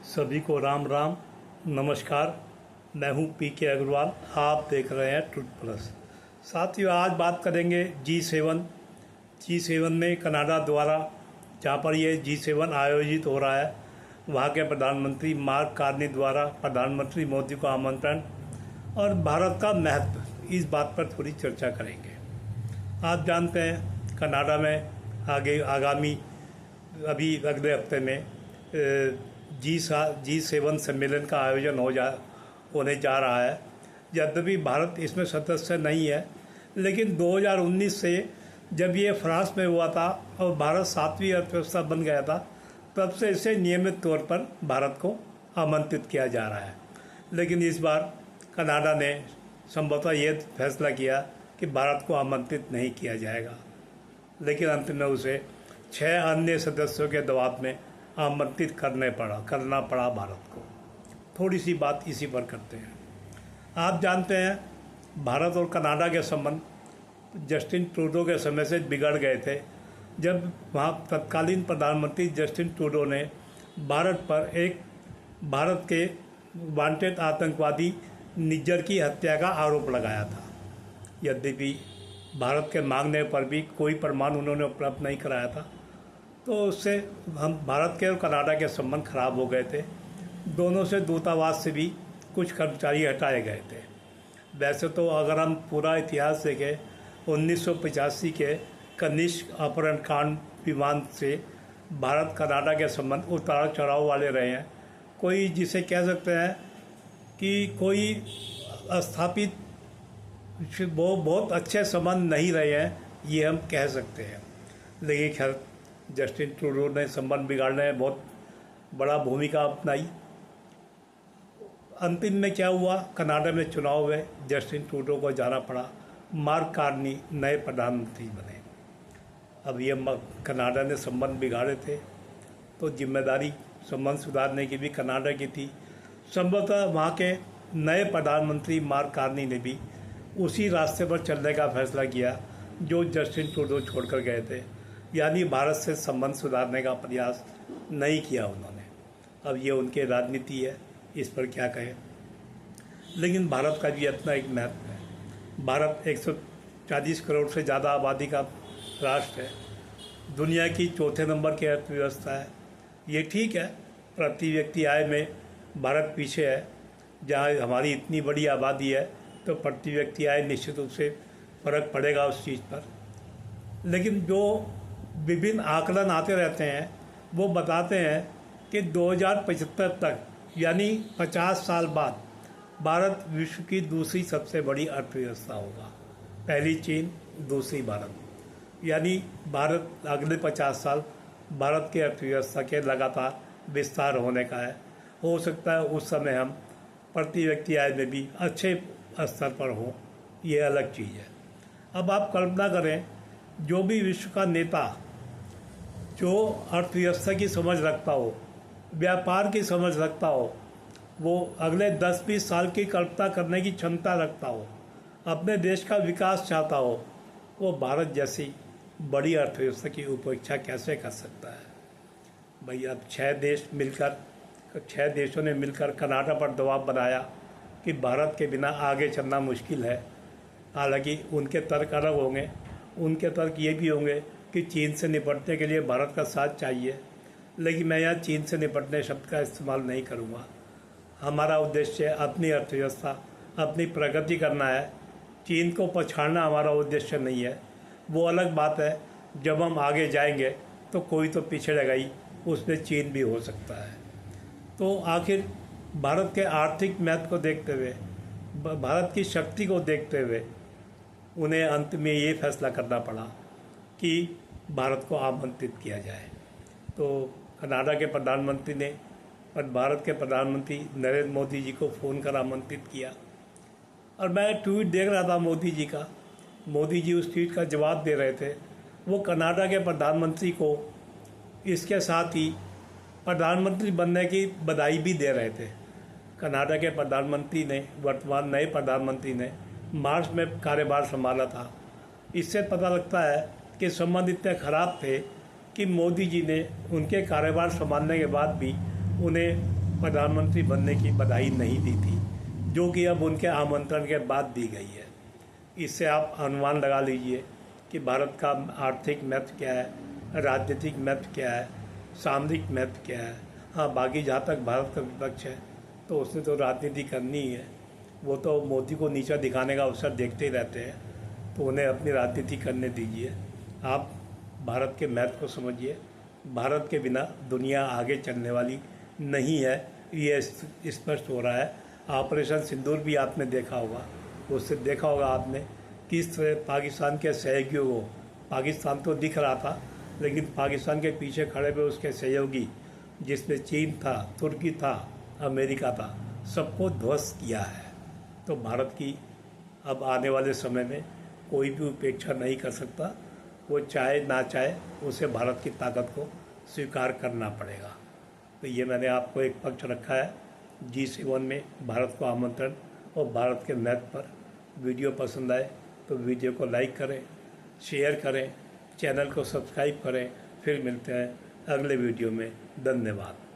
सभी को राम राम नमस्कार। मैं हूं पीके अग्रवाल। आप देख रहे हैं ट्रुथ प्लस। साथियों, आज बात करेंगे जी7 में कनाडा द्वारा जहां पर ये जी7 आयोजित हो रहा है, वहां के प्रधानमंत्री मार्क कार्नी द्वारा प्रधानमंत्री मोदी को आमंत्रण और भारत का महत्व, इस बात पर थोड़ी चर्चा करेंगे। आप जानते हैं कनाडा में आगामी अभी अगले हफ्ते में जी7 सम्मेलन का आयोजन होने जा रहा है। यद्यपि भारत इसमें सदस्य नहीं है, लेकिन 2019 से जब ये फ्रांस में हुआ था और भारत 7वीं अर्थव्यवस्था बन गया था, तब से इसे नियमित तौर पर भारत को आमंत्रित किया जा रहा है। लेकिन इस बार कनाडा ने संभवतः ये फैसला किया कि भारत को आमंत्रित नहीं किया जाएगा, लेकिन अंत में उसे 6 अन्य सदस्यों के दबाव में आमंत्रित करना पड़ा भारत को। थोड़ी सी बात इसी पर करते हैं। आप जानते हैं भारत और कनाडा के संबंध जस्टिन ट्रूडो के समय से बिगड़ गए थे, जब वहाँ तत्कालीन प्रधानमंत्री जस्टिन ट्रूडो ने भारत के वांटेड आतंकवादी निज्जर की हत्या का आरोप लगाया था। यद्यपि भारत के मांगने पर भी कोई प्रमाण उन्होंने उपलब्ध नहीं कराया था, तो उससे हम भारत के और कनाडा के संबंध खराब हो गए थे। दोनों से दूतावास से भी कुछ कर्मचारी हटाए गए थे। वैसे तो अगर हम पूरा इतिहास देखें, 1985 के कनिष्क अपहरण कांड विमान से भारत कनाडा के संबंध उतार चढ़ाव वाले रहे हैं। कोई जिसे कह सकते हैं कि कोई स्थापित वो बहुत अच्छे संबंध नहीं रहे हैं, ये हम कह सकते हैं। लेकिन खैर, जस्टिन ट्रूडो ने संबंध बिगाड़ने में बहुत बड़ा भूमिका अपनाई। अंतिम में क्या हुआ, कनाडा में चुनाव हुए, जस्टिन ट्रूडो को जाना पड़ा, मार्क कार्नी नए प्रधानमंत्री बने। अब ये कनाडा ने संबंध बिगाड़े थे, तो जिम्मेदारी संबंध सुधारने की भी कनाडा की थी। संभवतः वहाँ के नए प्रधानमंत्री मार्क कार्नी ने भी उसी रास्ते पर चलने का फैसला किया जो जस्टिन ट्रूडो छोड़कर गए थे, यानी भारत से संबंध सुधारने का प्रयास नहीं किया उन्होंने। अब ये उनकी राजनीति है, इस पर क्या कहें। लेकिन भारत का भी अपना एक महत्व है। भारत 140 करोड़ से ज़्यादा आबादी का राष्ट्र है, दुनिया की चौथे नंबर की अर्थव्यवस्था है। ये ठीक है, प्रति व्यक्ति आय में भारत पीछे है। जहाँ हमारी इतनी बड़ी आबादी है, तो प्रति व्यक्ति आय निश्चित रूप से फ़र्क पड़ेगा उस चीज़ पर। लेकिन जो विभिन्न आकलन आते रहते हैं, वो बताते हैं कि 2075 तक, यानी 50 साल बाद, भारत विश्व की दूसरी सबसे बड़ी अर्थव्यवस्था होगा। पहली चीन, दूसरी भारत। यानी भारत अगले 50 साल भारत की अर्थव्यवस्था के लगातार विस्तार होने का है। हो सकता है उस समय हम प्रति व्यक्ति आय में भी अच्छे स्तर पर हों, ये अलग चीज़ है। अब आप कल्पना करें, जो भी विश्व का नेता जो अर्थव्यवस्था की समझ रखता हो, व्यापार की समझ रखता हो, वो अगले 10-20 साल की कल्पना करने की क्षमता रखता हो, अपने देश का विकास चाहता हो, वो भारत जैसी बड़ी अर्थव्यवस्था की उपेक्षा कैसे कर सकता है। भाई, अब 6 देशों ने मिलकर कनाडा पर दबाव बनाया कि भारत के बिना आगे चलना मुश्किल है। हालांकि उनके तर्क अलग होंगे। उनके तर्क ये भी होंगे कि चीन से निपटने के लिए भारत का साथ चाहिए, लेकिन मैं यहाँ चीन से निपटने शब्द का इस्तेमाल नहीं करूँगा। हमारा उद्देश्य अपनी अर्थव्यवस्था, अपनी प्रगति करना है। चीन को पछाड़ना हमारा उद्देश्य नहीं है। वो अलग बात है, जब हम आगे जाएंगे तो कोई तो पिछड़ेगा ही, उसमें चीन भी हो सकता है। तो आखिर भारत के आर्थिक महत्व को देखते हुए, भारत की शक्ति को देखते हुए, उन्हें अंत में ये फैसला करना पड़ा कि भारत को आमंत्रित किया जाए। तो कनाडा के प्रधानमंत्री ने भारत के प्रधानमंत्री नरेंद्र मोदी जी को फ़ोन कर आमंत्रित किया। और मैं ट्वीट देख रहा था मोदी जी का। मोदी जी उस ट्वीट का जवाब दे रहे थे। वो कनाडा के प्रधानमंत्री को इसके साथ ही प्रधानमंत्री बनने की बधाई भी दे रहे थे। कनाडा के प्रधानमंत्री ने, वर्तमान नए प्रधानमंत्री ने, मार्च में कार्यभार संभाला था। इससे पता लगता है कि संबंध इतने खराब थे कि मोदी जी ने उनके कार्यभार संभालने के बाद भी उन्हें प्रधानमंत्री बनने की बधाई नहीं दी थी, जो कि अब उनके आमंत्रण के बाद दी गई है। इससे आप अनुमान लगा लीजिए कि भारत का आर्थिक महत्व क्या है, राजनीतिक महत्व क्या है, सामरिक महत्व क्या है। हाँ, बाकी जहाँ तक भारत का विपक्ष है तो उसने तो राजनीति करनी ही है, वो तो मोदी को नीचा दिखाने का अवसर देखते ही रहते हैं, तो उन्हें अपनी राजनीति करने दीजिए। आप भारत के महत्व को समझिए। भारत के बिना दुनिया आगे चलने वाली नहीं है, ये स्पष्ट हो रहा है। ऑपरेशन सिंदूर भी आपने देखा होगा, उससे देखा होगा आपने किस तरह पाकिस्तान के सहयोगियों को, पाकिस्तान तो दिख रहा था लेकिन पाकिस्तान के पीछे खड़े हुए उसके सहयोगी, जिसमें चीन था, तुर्की था, अमेरिका था, सबको ध्वस्त किया है। तो भारत की अब आने वाले समय में कोई भी उपेक्षा नहीं कर सकता। वो चाहे ना चाहे उसे भारत की ताकत को स्वीकार करना पड़ेगा। तो ये मैंने आपको एक पक्ष रखा है G7 में भारत को आमंत्रण और भारत के महत्व पर। वीडियो पसंद आए तो वीडियो को लाइक करें, शेयर करें, चैनल को सब्सक्राइब करें। फिर मिलते हैं अगले वीडियो में। धन्यवाद।